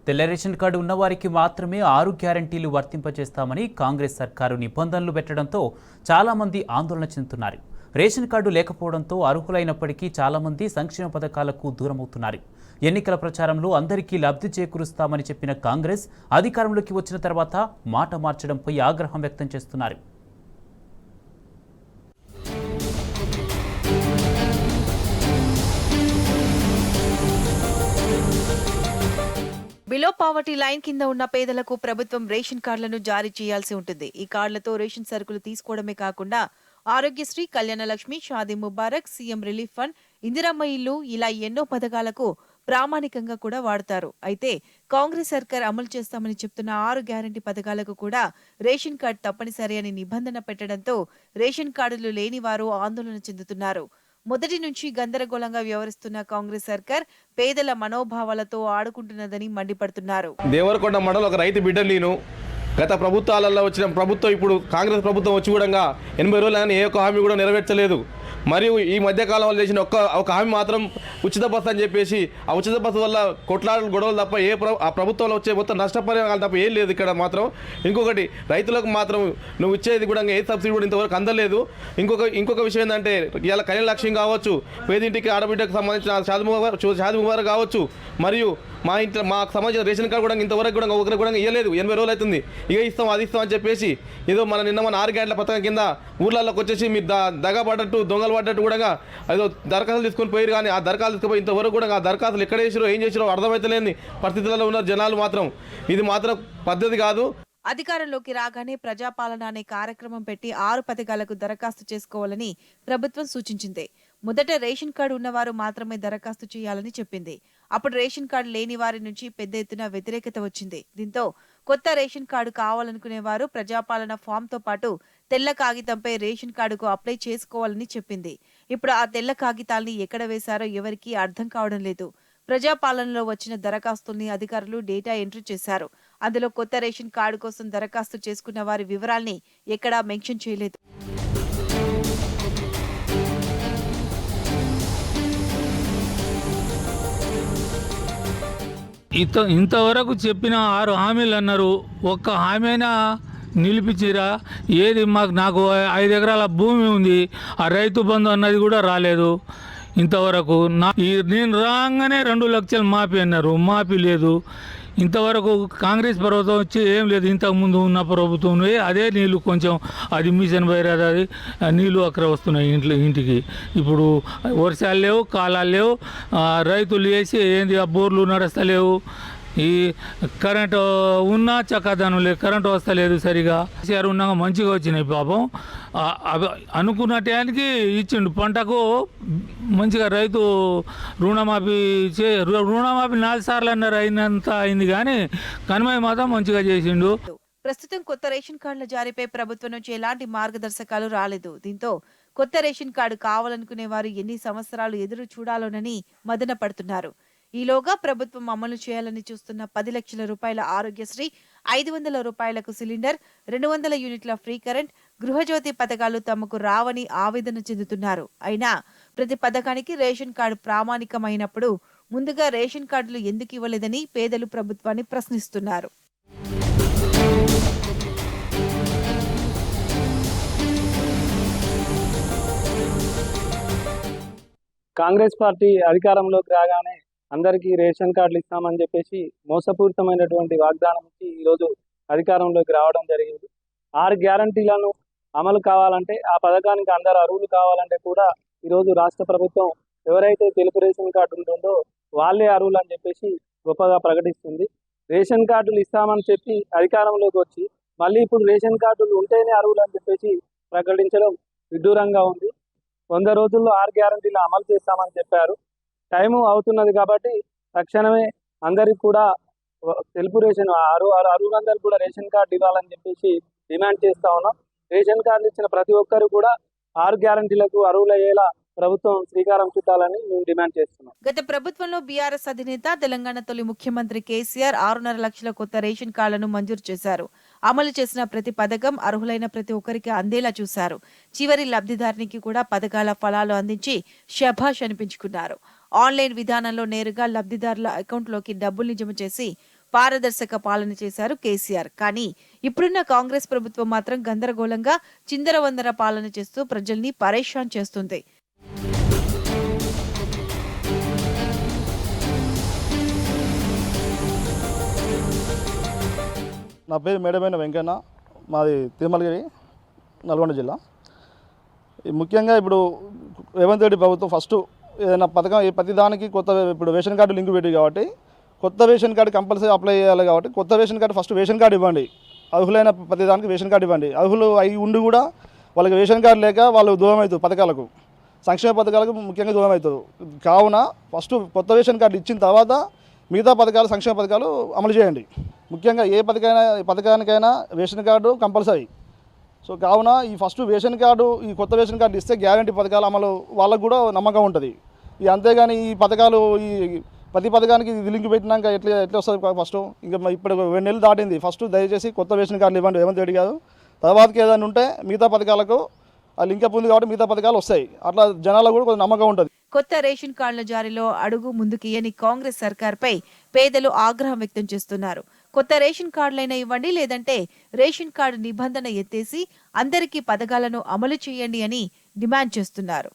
తెల్ల ration card ఉన్నవారికి మాత్రమే 6 గ్యారంటీలు వర్తింపజేస్తామని కాంగ్రెస్ సర్కారు నిబంధనలు పెట్టడంతో చాలామంది ఆందోళన చెందుతున్నారు. రేషన్ కార్డు లేకపోవడంతో అర్హులైనప్పటికీ చాలామంది సంక్షేమ పథకాలకు దూరమవుతున్నారు. ఎన్నికల ప్రచారంలో అందరికీ లబ్ధి చేకూరుస్తామని చెప్పిన కాంగ్రెస్ అధికారంలోకి వచ్చిన తర్వాత మాట మార్చడంపై ఆగ్రహం వ్యక్తం చేస్తున్నారు. బిలో పావర్టీ లైన్ కింద ఉన్న పేదలకు ప్రభుత్వం రేషన్ కార్డులను జారీ చేయాల్సి ఉంటుంది. ఈ కార్డులతో రేషన్ సరుకులు తీసుకోవడమే కాకుండా Aarogyasri, Kalyana Lakshmi, Shaadi Mubarak, CM relief fund, Indiramma ఇల్లు ఇలా ఎన్నో పథకాలకు ప్రామాణికంగా కూడా వాడతారు. అయితే కాంగ్రెస్ సర్కార్ అమలు చేస్తామని చెప్తున్న 6 గ్యారంటీ పథకాలకు కూడా రేషన్ కార్డు తప్పనిసరి అని నిబంధన పెట్టడంతో రేషన్ కార్డులు లేని వారు ఆందోళన చెందుతున్నారు. మొదటి నుంచి గందరగోళంగా వ్యవహరిస్తున్న కాంగ్రెస్ సర్కార్ పేదల మనోభావాలతో ఆడుకుంటున్నదని మండిపడుతున్నారు. దేవరకొండ మండలం ఒక రైతు బిడ్డ నేను గత ప్రభుత్వాలలో వచ్చిన ప్రభుత్వం ఇప్పుడు కాంగ్రెస్ ప్రభుత్వం వచ్చి కూడా 80 రోజులు ఏ ఒక్క హామీ కూడా నెరవేర్చలేదు. మరియు ఈ మధ్యకాలంలో చేసిన ఒక హామీ మాత్రం ఉచిత బస్సు అని చెప్పేసి ఆ ఉచిత బస్సు వల్ల కొట్లాటలు గొడవలు తప్ప ఆ ప్రభుత్వంలో వచ్చే మొత్తం నష్టపరిహారాలు తప్ప ఏం లేదు ఇక్కడ మాత్రం. ఇంకొకటి రైతులకు మాత్రం నువ్వు ఇచ్చేది కూడా ఏ సబ్సిడీ కూడా ఇంతవరకు అందలేదు. ఇంకొక విషయం ఏంటంటే ఇలా కళ్యాణ లక్ష్యం కావచ్చు, పేదింటికి ఆడబిడ్డకు సంబంధించిన షాదీ ముబారక్ కావచ్చు, మరియు మాకు సంబంధించిన రేషన్ కార్డు కూడా ఇంతవరకు కూడా ఒకరికి కూడా ఇవ్వలేదు. 80 రోజులు అవుతుంది. ఇక ఇస్తాం అది ఇస్తాం అని చెప్పేసి ఏదో నిన్న 6 గంటల పథకం కింద ఊర్లలోకి వచ్చేసి మీరు దగా పడ్డట్టు దొంగలు పడ్డట్టు కూడా ఏదో దరఖాస్తులు తీసుకొని పోయారు. కానీ ఆ దరఖాస్తులు తీసుకుపోయి ఇంతవరకు కూడా ఆ దరఖాస్తులు ఎక్కడ చేసారో ఏం చేసారో అర్థమైతలేని పరిస్థితులలో ఉన్నారు జనాలు మాత్రం. ఇది మాత్రం పద్ధతి కాదు. అధికారంలోకి రాగానే ప్రజాపాలన అనే కార్యక్రమం పెట్టి 6 పథకాలకు దరఖాస్తు చేసుకోవాలని ప్రభుత్వం సూచించింది. మొదట రేషన్ కార్డు ఉన్నవారు మాత్రమే దరఖాస్తు చేయాలని చెప్పింది. అప్పుడు రేషన్ కార్డు లేని వారి నుంచి పెద్ద ఎత్తున వ్యతిరేకత వచ్చింది. దీంతో కొత్త రేషన్ కార్డు కావాలనుకునే వారు ప్రజాపాలన ఫామ్ తో పాటు తెల్ల కాగితంపై రేషన్ కార్డుకు అప్లై చేసుకోవాలని చెప్పింది. ఇప్పుడు ఆ తెల్ల కాగితాల్ని ఎక్కడ వేశారో ఎవరికీ అర్థం కావడం లేదు. ప్రజాపాలనలో వచ్చిన దరఖాస్తుల్ని అధికారులు డేటా ఎంట్రీ చేశారు. అందులో కొత్త రేషన్ కార్డు కోసం దరఖాస్తు చేసుకున్న వారి వివరాల్ని ఎక్కడా మెన్షన్ చేయలేదు. ఇంతవరకు చెప్పిన 6 హామీలు అన్నారు. ఒక్క హామీనా నిలిపించిరా? ఏది నాకు 5 ఎకరాల భూమి ఉంది, ఆ రైతు బంధు అన్నది కూడా రాలేదు ఇంతవరకు. నేను రాగానే 2 లక్షలు మాఫీ అన్నారు, మాఫీ లేదు ఇంతవరకు. కాంగ్రెస్ ప్రభుత్వం వచ్చి ఏం లేదు. ఇంతకుముందు ఉన్న ప్రభుత్వం అదే నీళ్ళు కొంచెం అది మిషన్ బైరాది అది నీళ్ళు అక్కడ వస్తున్నాయి ఇంటికి. ఇప్పుడు వర్షాలు లేవు, కాలాలు లేవు, రైతులు వేసి ఏంది ఆ బోర్లు నడుస్తలేవు. ఈ కరెంటు ఉన్నా చక్కదనం లేదు, కరెంటు వస్తలేదు సరిగా. కేసీఆర్ ఉన్నాక మంచిగా వచ్చినాయి పాపం. అనుకున్న టయానికి ఇచ్చిండు. పంటకు మంచిగా రైతు రుణమాఫీ 4 సార్లు అన్నారు, అయినంత అయింది. కానీ కనుమయ్య మాత్రం మంచిగా చేసిండు. ప్రస్తుతం కొత్త రేషన్ కార్డుల జారీపై ప్రభుత్వం నుంచి ఎలాంటి మార్గదర్శకాలు రాలేదు. దీంతో కొత్త రేషన్ కార్డు కావాలనుకునే వారు ఎన్ని సంవత్సరాలు ఎదురు చూడాలోనని మదన పడుతున్నారు. ఈలోగా ప్రభుత్వం అమలు చేయాలని చూస్తున్న 10 లక్షల రూపాయల ఆరోగ్యశ్రీ, 500 రూపాయలకు సిలిండర్, 200 యూనిట్ల ఫ్రీ కరెంట్, గృహజ్యోతి పథకాలు తమకు రావని ఆవేదన చెందుతున్నారు. అయినా ప్రతి పథకానికి రేషన్ కార్డు ప్రామాణికమైనప్పుడు ముందుగా రేషన్ కార్డులు ఎందుకు ఇవ్వలేదని పేదలు ప్రభుత్వాన్ని ప్రశ్నిస్తున్నారు. కాంగ్రెస్ పార్టీ అధికారంలోకి రాగానే అందరికీ రేషన్ కార్డులు ఇస్తామని చెప్పేసి మోసపూరితమైనటువంటి వాగ్దానం ఇచ్చి ఈరోజు అధికారంలోకి రావడం జరిగింది. 6 గ్యారంటీలను అమలు కావాలంటే, ఆ పథకానికి అందరు అర్హులు కావాలంటే కూడా ఈరోజు రాష్ట్ర ప్రభుత్వం ఎవరైతే తెలుపు రేషన్ కార్డు ఉంటుందో వాళ్ళే అర్హులు అని చెప్పేసి గొప్పగా ప్రకటిస్తుంది. రేషన్ కార్డులు ఇస్తామని చెప్పి అధికారంలోకి వచ్చి మళ్ళీ ఇప్పుడు రేషన్ కార్డులు ఉంటేనే అర్హులు అని చెప్పేసి ప్రకటించడం విడ్డూరంగా ఉంది. 100 రోజుల్లో 6 గ్యారంటీలు అమలు చేస్తామని చెప్పారు. టైం అవుతున్నది కాబట్టి తక్షణమే అందరికి కూడా తెలుపు రేషన్ అర్హులందరికీ కూడా రేషన్ కార్డు ఇవ్వాలని చెప్పేసి డిమాండ్ చేస్తా ఉన్నాం. రేషన్ కార్డు ఇచ్చిన ప్రతి ఒక్కరు కూడా 6 గ్యారంటీలకు అర్హులయ్యేలా ప్రభుత్వం శ్రీకారం చుట్టాలని మేము డిమాండ్ చేస్తున్నాం. గత ప్రభుత్వంలో బీఆర్ఎస్ అధినేత తెలంగాణ తొలి ముఖ్యమంత్రి కేసీఆర్ 6.5 లక్షల కొత్త రేషన్ కార్డులను మంజూరు చేశారు. అమలు చేసిన ప్రతి పథకం అర్హులైన ప్రతి ఒక్కరికి అందేలా చూశారు. చివరి లబ్ధిదారునికి కూడా పథకాల ఫలాలు అందించి శభాష్ అనిపించుకున్నారు. ఆన్లైన్ విధానంలో నేరుగా లబ్ధిదారుల అకౌంట్లోకి డబ్బుల్ని జమ చేసి పారదర్శక పాలన చేశారు కేసీఆర్. కానీ ఇప్పుడున్న కాంగ్రెస్ ప్రభుత్వం మాత్రం గందరగోళంగా చిందరవందర పాలన చేస్తూ ప్రజల్ని పరేషాన్ చేస్తుంది. నా పేరు మేడమైన వెంకన్న, మాది తిరుమలగిరి, నల్గొండ జిల్లా. ముఖ్యంగా ఇప్పుడు రేవంత్ రెడ్డి ప్రభుత్వం ఫస్ట్ ఏదైనా పథకం ప్రతి దానికి కొత్త ఇప్పుడు రేషన్ కార్డు లింక్ పెట్టి కాబట్టి కొత్త రేషన్ కార్డు కంపల్సరీ అప్లై చేయాలి కాబట్టి కొత్త ration card first ration card ఇవ్వండి. అర్హులైన ప్రతి దానికి రేషన్ కార్డు ఇవ్వండి. అర్హులు అయి ఉండి కూడా వాళ్ళకి రేషన్ కార్డు లేక వాళ్ళు దూరం అవుతారు పథకాలకు, సంక్షేమ పథకాలకు ముఖ్యంగా దూరం అవుతారు. కావున ఫస్ట్ కొత్త రేషన్ కార్డు ఇచ్చిన తర్వాత మిగతా పథకాలు సంక్షేమ పథకాలు అమలు చేయండి. ముఖ్యంగా ఏ పథకానికైనా రేషన్ కార్డు కంపల్సరీ. సో కావున ఈ ఫస్ట్ రేషన్ కార్డు, ఈ కొత్త రేషన్ కార్డు ఇస్తే గ్యారంటీ పథకాల అమలు వాళ్ళకు కూడా నమ్మకం ఉంటుంది. అంతేగాని ఈ పథకాలు ఈ ప్రతి పథకానికి ఇది లింక్ పెట్టినాక ఎట్లా వస్తుంది ఫస్ట్? ఇంకా ఇప్పుడు 2 నెలలు దాటింది. ఫస్ట్ దయచేసి కొత్త రేషన్ కార్డులు ఇవ్వండి రేవంత్ రెడ్డి గారు. తర్వాతకి ఏదైనా ఉంటే మిగతా పథకాలకు ఆ లింకప్ ఉంది కాబట్టి మిగతా పథకాలు వస్తాయి. అట్లా జనాలకు కూడా కొంచెం నమ్మకం ఉంటుంది. కొత్త రేషన్ కార్డుల జారీలో అడుగు ముందుకియని కాంగ్రెస్ సర్కార్పై పేదలు ఆగ్రహం వ్యక్తం చేస్తున్నారు. కొత్త రేషన్ కార్డులైనా ఇవ్వండి, లేదంటే రేషన్ కార్డు నిబంధన ఎత్తేసి అందరికీ పథకాలను అమలు చేయండి అని డిమాండ్ చేస్తున్నారు.